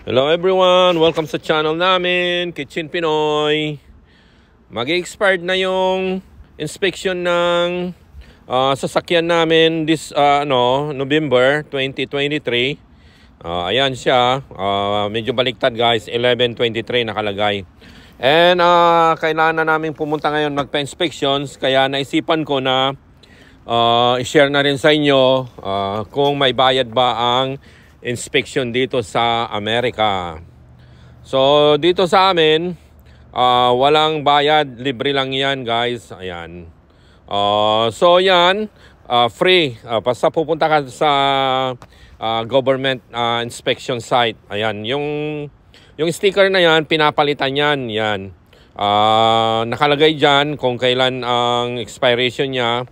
Hello everyone! Welcome sa channel namin, Kitchen Pinoy. Mag-expired na yung inspection ng sasakyan namin this November 2023. Ayan siya. Medyo baliktad guys, 11/23 nakalagay. And kailangan na namin pumunta ngayon magpa-inspections, kaya naisipan ko na i-share na rin sa inyo kung may bayad ba ang inspection dito sa Amerika. So dito sa amin walang bayad, libre lang yan guys. Ayan. So yan, free. Basta pupunta ka sa government inspection site. Ayan, yung sticker na yan, pinapalitan yan. Yan. Nakalagay dyan kung kailan ang expiration niya.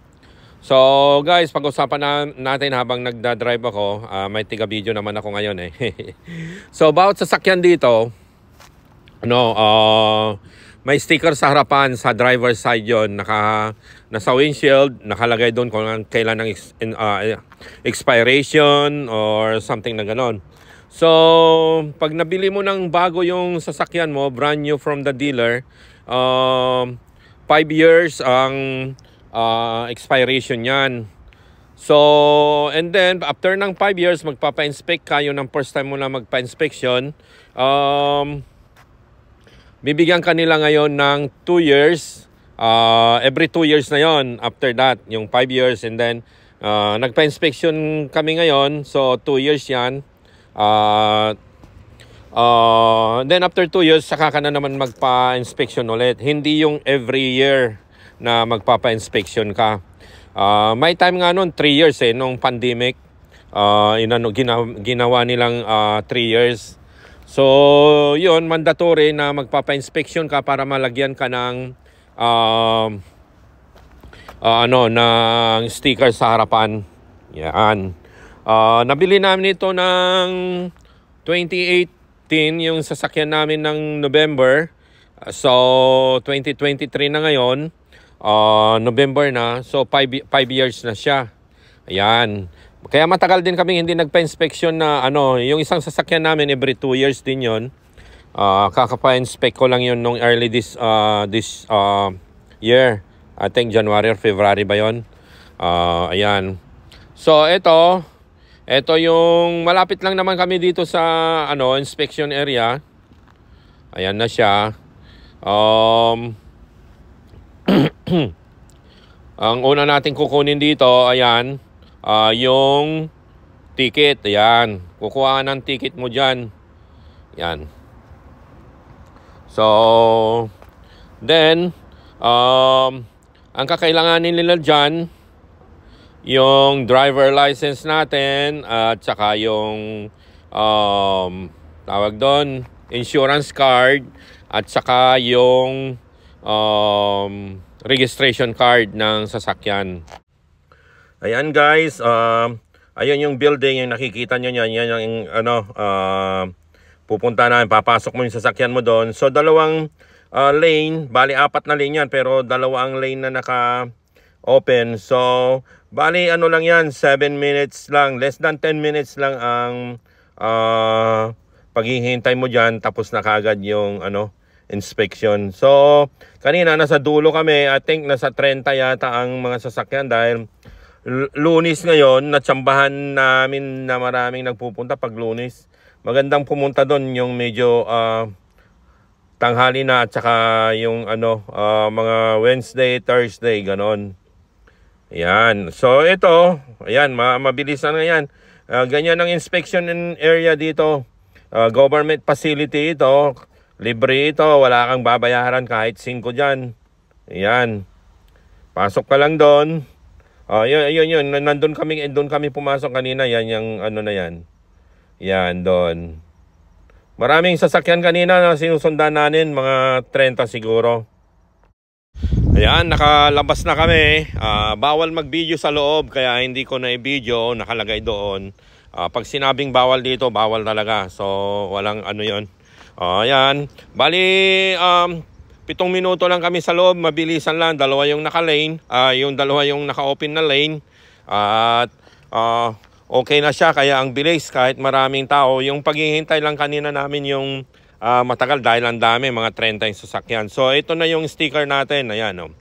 So guys, pag-usapan natin habang nagda-drive ako. May tiga-video naman ako ngayon eh. So about sa sakyan dito, may sticker sa harapan, sa driver side yon, nasa windshield, nakalagay doon kung kailan ang expiration or something na ganon. So pag nabili mo ng bago yung sasakyan mo, brand new from the dealer, 5 years ang expiration yan. So, and then after ng 5 years, magpapa-inspect kayo ng first time mo na magpa-inspection. Bibigyan kanila ngayon ng 2 years. Every 2 years na yon. After that, yung 5 years, and then nagpa-inspection kami ngayon. So 2 years yan. Then after 2 years, saka ka na naman magpa-inspection ulit. Hindi yung every year na magpapa-inspection ka. May time nga noon 3 years nung pandemic. Ginawa nilang 3 years. So yun, mandatory na magpapa-inspection ka para malagyan ka ng ng sticker sa harapan. Yan. Nabili namin ito ng 2018, yung sasakyan namin ng November. So 2023 na ngayon. November na, so 5 years na siya. Ayan. Kaya matagal din kami hindi nagpa-inspection na yung isang sasakyan namin every 2 years din yon. Kakapa-inspect ko lang yun nung early this year. I think January or February ba yon. Ayan. So ito yung malapit lang naman kami dito sa inspection area. Ayan na siya. Ang una natin kukunin dito, ayan, yung ticket. Ayan, kukuha ng ticket mo dyan. Ayan. So then ang kakailanganin nila dyan, yung driver license natin, at saka yung tawag doon, insurance card, at saka yung registration card ng sasakyan. Ayan guys, ayun yung building, yung nakikita nyo yan, yan yung pupunta na, papasok mo yung sasakyan mo doon. So dalawang lane, bali 4 na lane yan, pero dalawang lane na naka-open. So bali lang yan, 7 minutes lang, less than 10 minutes lang ang paghihintay mo dyan, tapos na kaagad yung inspection. So kanina nasa dulo kami, I think nasa 30 yata ang mga sasakyan dahil Lunes ngayon. Natsambahan namin na maraming nagpupunta pag Lunes. Magandang pumunta doon yung medyo tanghali na, at saka yung mga Wednesday, Thursday, ganon. Ayan. So ito, ayan, mabilis na yan. Ganyan ang inspection in area dito. Government facility ito. Libre ito, wala kang babayaran kahit 5 dyan. Ayan. Pasok ka lang doon. Yun. Doon kami pumasok kanina. Yan yung na yan. Yan, doon. Maraming sasakyan kanina na sinusundan natin. Mga 30 siguro. Ayan, nakalabas na kami. Bawal mag-video sa loob, kaya hindi ko na i-video. Nakalagay doon. Pag sinabing bawal dito, bawal talaga. So, walang yon. Ayan. Bali, 7 minuto lang kami sa loob. Mabilisan lang. 2 yung naka-lane. Yung 2 yung naka-open na lane. At okay na siya, kaya ang bilis kahit maraming tao. Yung paghihintay lang kanina namin yung matagal dahil ang dami, mga 30 yung sasakyan. So ito na yung sticker natin, ayan oh.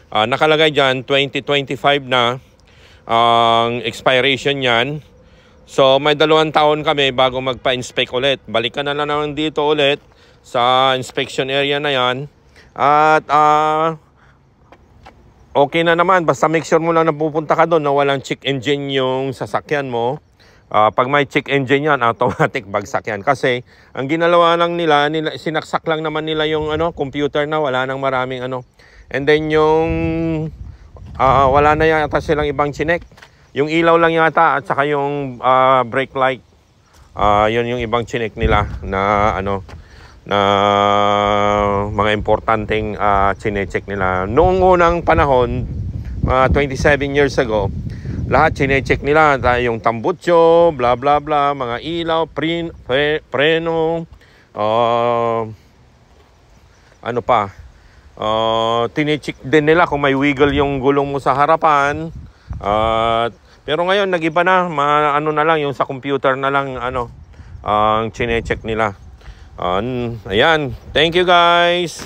Nakalagay dyan 2025 na ang expiration yan. So may 2 taon kami bago magpa-inspect ulit. Balikan na lang naman dito ulit sa inspection area na yan. At okay na naman, basta make sure mo lang na pupunta ka doon na walang check engine yung sasakyan mo. Pag may check engine yan, automatic bagsak yan. Kasi ang ginalawa lang nila, sinaksak lang naman nila yung computer na wala nang maraming And then yung wala na yata silang ibang chinek. Yung ilaw lang yata at saka yung brake light. Yun yung ibang chinek nila na na mga importanteng chinecheck nila. Noong unang panahon, 27 years ago, lahat chinecheck nila, yung tambutso, bla bla bla, mga ilaw, preno, ano pa, tinecheck din nila kung may wiggle yung gulong mo sa harapan. Pero ngayon nag-iba na, na lang yung sa computer na lang ang chinecheck nila. Ayan, thank you guys.